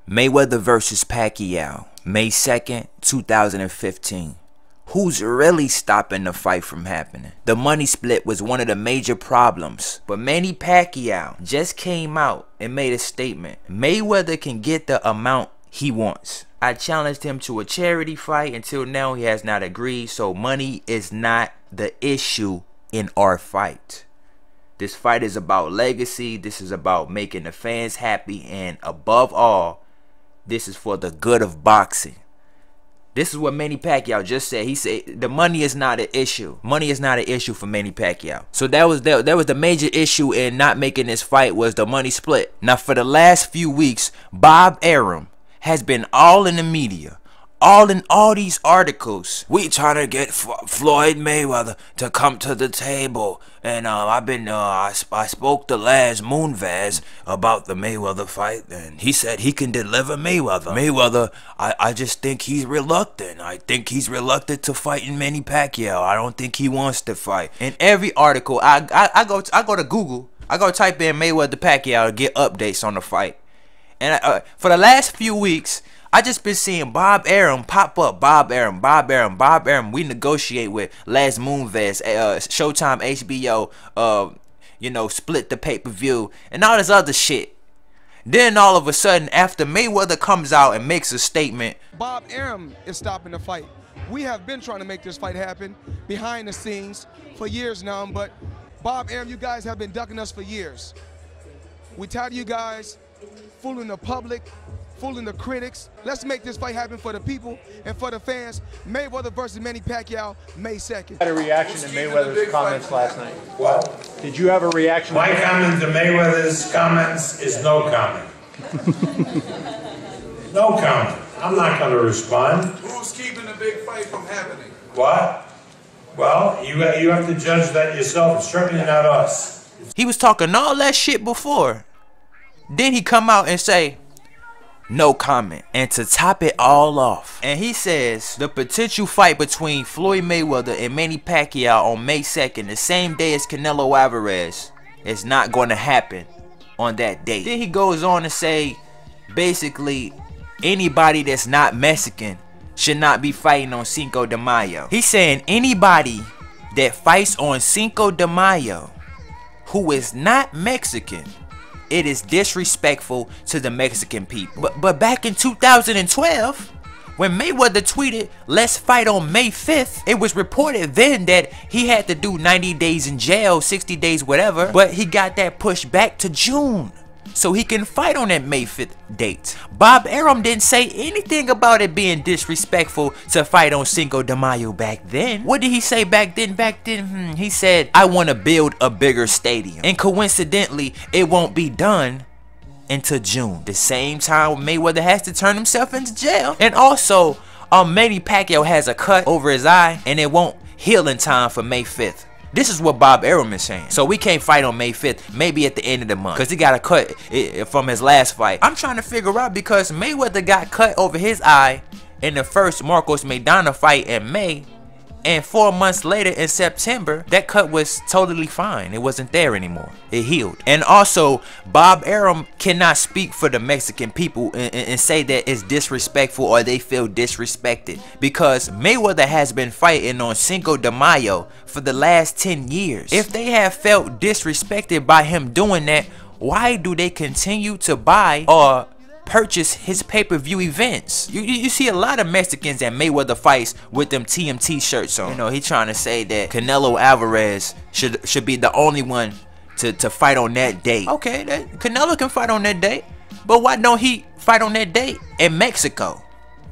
Mayweather versus Pacquiao, May 2nd, 2015. Who's really stopping the fight from happening? The money split was one of the major problems, but Manny Pacquiao just came out and made a statement. Mayweather can get the amount he wants. I challenged him to a charity fight. Until now, he has not agreed, so money is not the issue in our fight. This fight is about legacy. This is about making the fans happy, and above all, this is for the good of boxing. This is what Manny Pacquiao just said. He said the money is not an issue. Money is not an issue for Manny Pacquiao. So that was the major issue in not making this fight, was the money split. Now for the last few weeks, Arum has been all in the media, all in all these articles. We trying to get Floyd Mayweather to come to the table, and I spoke to Les Moonves about the Mayweather fight, and he said he can deliver Mayweather. I just think he's reluctant. I think he's reluctant to fighting Manny Pacquiao. I don't think he wants to fight. In every article, I go to Google. I go type in Mayweather Pacquiao to get updates on the fight. And for the last few weeks, I just been seeing Arum pop up. Arum. We negotiate with Les Moonves, Showtime, HBO, split the pay-per-view and all this other shit. Then all of a sudden, after Mayweather comes out and makes a statement, Arum is stopping the fight. We have been trying to make this fight happen behind the scenes for years now, but Arum, you guys have been ducking us for years. We tired of you guys fooling the public, fooling the critics. Let's make this fight happen for the people and for the fans. Mayweather versus Manny Pacquiao, May 2nd. Had a reaction to Mayweather's comments last night. What? Did you have a reaction? My comment to Mayweather's comments is no comment. No comment. I'm not going to respond. Who's keeping the big fight from happening? What? Well, you have to judge that yourself. It's certainly not us. He was talking all that shit before. Then he come out and say, no comment. And to top it all off, and he says the potential fight between Floyd Mayweather and Manny Pacquiao on May 2nd, the same day as Canelo Alvarez, is not going to happen on that date. Then he goes on to say, basically, anybody that's not Mexican should not be fighting on Cinco de Mayo. He's saying anybody that fights on Cinco de Mayo who is not Mexican, it is disrespectful to the Mexican people. But back in 2012, when Mayweather tweeted, let's fight on May 5th, it was reported then that he had to do 90 days in jail, 60 days, whatever, but he got that pushed back to June, so he can fight on that May 5th date. Arum didn't say anything about it being disrespectful to fight on Cinco de Mayo back then. What did he say back then? He said, I want to build a bigger stadium. And coincidentally, it won't be done until June. The same time Mayweather has to turn himself into jail. And also, Manny Pacquiao has a cut over his eye, and it won't heal in time for May 5th. This is what Arum is saying. So we can't fight on May 5th, maybe at the end of the month, because he got a cut from his last fight. I'm trying to figure out, because Mayweather got cut over his eye in the first Marcos Maidana fight in May, and 4 months later in September, that cut was totally fine. It wasn't there anymore. It healed. And also, Arum cannot speak for the Mexican people and say that it's disrespectful or they feel disrespected, because Mayweather has been fighting on Cinco de Mayo for the last 10 years. If they have felt disrespected by him doing that, why do they continue to buy or purchase his pay-per-view events? You see a lot of Mexicans at Mayweather fights with them TMT shirts on. He trying to say that Canelo Alvarez should be the only one to fight on that date. Okay, Canelo can fight on that date, but why don't he fight on that date in Mexico?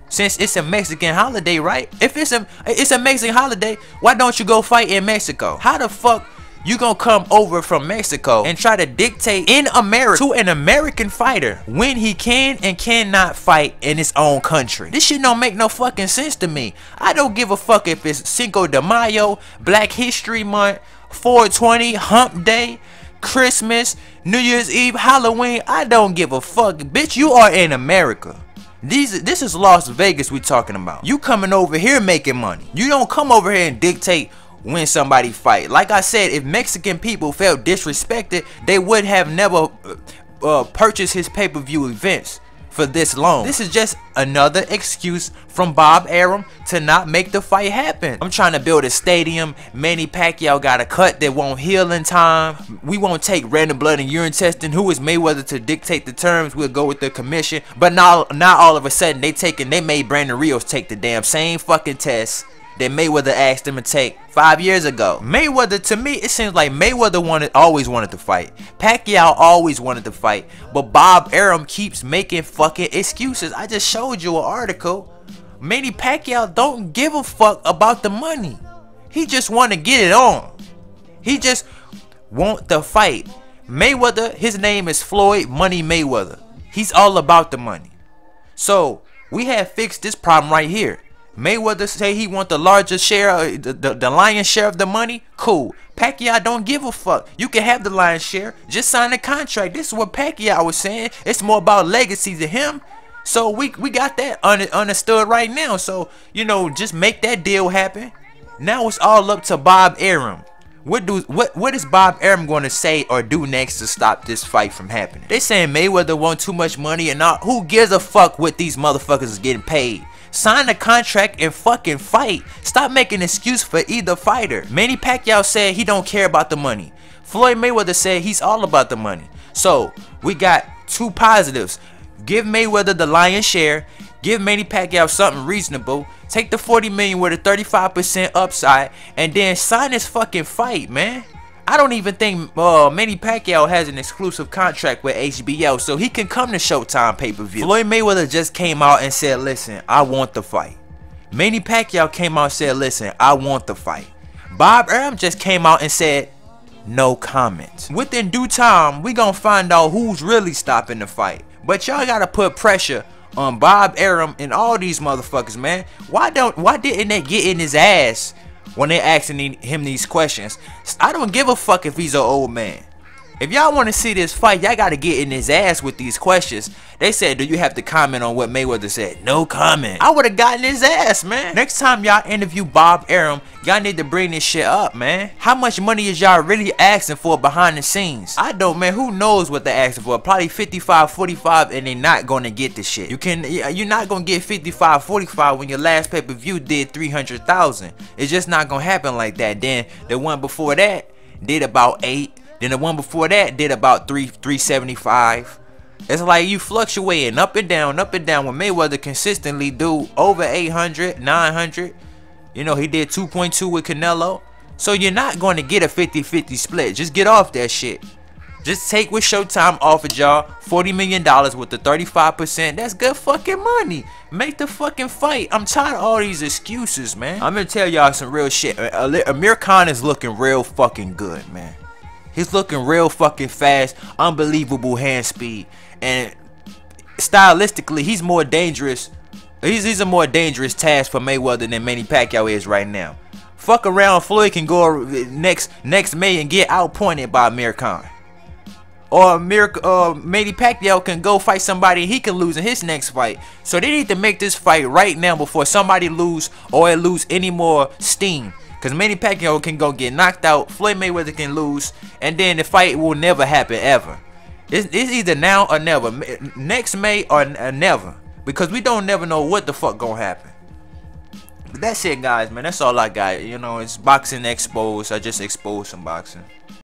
Since it's a Mexican holiday, right? If it's a Mexican holiday, why don't you go fight in Mexico? How the fuck you gonna come over from Mexico and try to dictate in America to an American fighter when he can and cannot fight in his own country? This shit don't make no fucking sense to me. I don't give a fuck if it's Cinco de Mayo, Black History Month, 420, Hump Day, Christmas, New Year's Eve, Halloween. I don't give a fuck. Bitch, you are in America. This is Las Vegas we talking about. You coming over here making money. You don't come over here and dictate when somebody fight. Like I said, if Mexican people felt disrespected, they would have never purchased his pay-per-view events for this long. This is just another excuse from Bob Arum to not make the fight happen. I'm trying to build a stadium. Manny Pacquiao got a cut that won't heal in time. We won't take random blood and urine testing. Who is Mayweather to dictate the terms? We'll go with the commission. But now all of a sudden they made Brandon Rios take the damn same fucking test that Mayweather asked him to take 5 years ago. Mayweather, to me, it seems like Mayweather always wanted to fight. Pacquiao always wanted to fight. But Bob Arum keeps making fucking excuses. I just showed you an article. Manny Pacquiao don't give a fuck about the money. He just want to get it on. He just want the fight. Mayweather, his name is Floyd Money Mayweather. He's all about the money. So we have fixed this problem right here. Mayweather say he want the largest share, the lion's share of the money. Cool. Pacquiao don't give a fuck. You can have the lion's share. Just sign the contract. This is what Pacquiao was saying. It's more about legacy to him. So we got that understood right now. So, you know, just make that deal happen. Now it's all up to Bob Arum. What is Bob Arum going to say or do next to stop this fight from happening? They saying Mayweather want too much money and all. Who gives a fuck what these motherfuckers is getting paid? Sign the contract and fucking fight. Stop making an excuse for either fighter. Manny Pacquiao said he don't care about the money. Floyd Mayweather said he's all about the money. So we got two positives. Give Mayweather the lion's share. Give Manny Pacquiao something reasonable. Take the 40 million with a 35% upside, and then sign this fucking fight, man. I don't even think Manny Pacquiao has an exclusive contract with HBO, so he can come to Showtime pay-per-view. Floyd Mayweather just came out and said, listen, I want the fight. Manny Pacquiao came out and said, listen, I want the fight. Bob Arum just came out and said, no comment. Within due time, we gonna find out who's really stopping the fight. But y'all gotta put pressure on Bob Arum and all these motherfuckers, man. Why didn't they get in his ass when they asking him these questions? I don't give a fuck if he's an old man. If y'all want to see this fight, y'all got to get in his ass with these questions. They said, do you have to comment on what Mayweather said? No comment. I would have gotten his ass, man. Next time y'all interview Bob Arum, y'all need to bring this shit up, man. How much money is y'all really asking for behind the scenes? I don't, man. Who knows what they're asking for? Probably 55, 45, and they're not going to get this shit. You're not going to get 55, 45 when your last pay-per-view did 300,000. It's just not going to happen like that. Then the one before that did about 8. Then the one before that did about 375. It's like you fluctuating up and down, up and down. When Mayweather consistently do over 800, 900. You know, he did 2.2 with Canelo. So you're not going to get a 50-50 split. Just get off that shit. Just take what Showtime offered y'all, $40 million with the 35%. That's good fucking money. Make the fucking fight. I'm tired of all these excuses, man. I'm going to tell y'all some real shit. Amir Khan is looking real fucking good, man. He's looking real fucking fast, unbelievable hand speed, and stylistically, he's more dangerous. He's a more dangerous task for Mayweather than Manny Pacquiao is right now. Fuck around, Floyd can go next May and get outpointed by Amir Khan, or Manny Pacquiao can go fight somebody and he can lose in his next fight. So they need to make this fight right now before somebody lose or it lose any more steam. Because Manny Pacquiao can go get knocked out, Floyd Mayweather can lose, and then the fight will never happen ever. It's either now or never. Next May or never. Because we don't never know what the fuck gonna happen. But that's it, guys, man. That's all I got. You know, it's boxing exposed. I just exposed some boxing.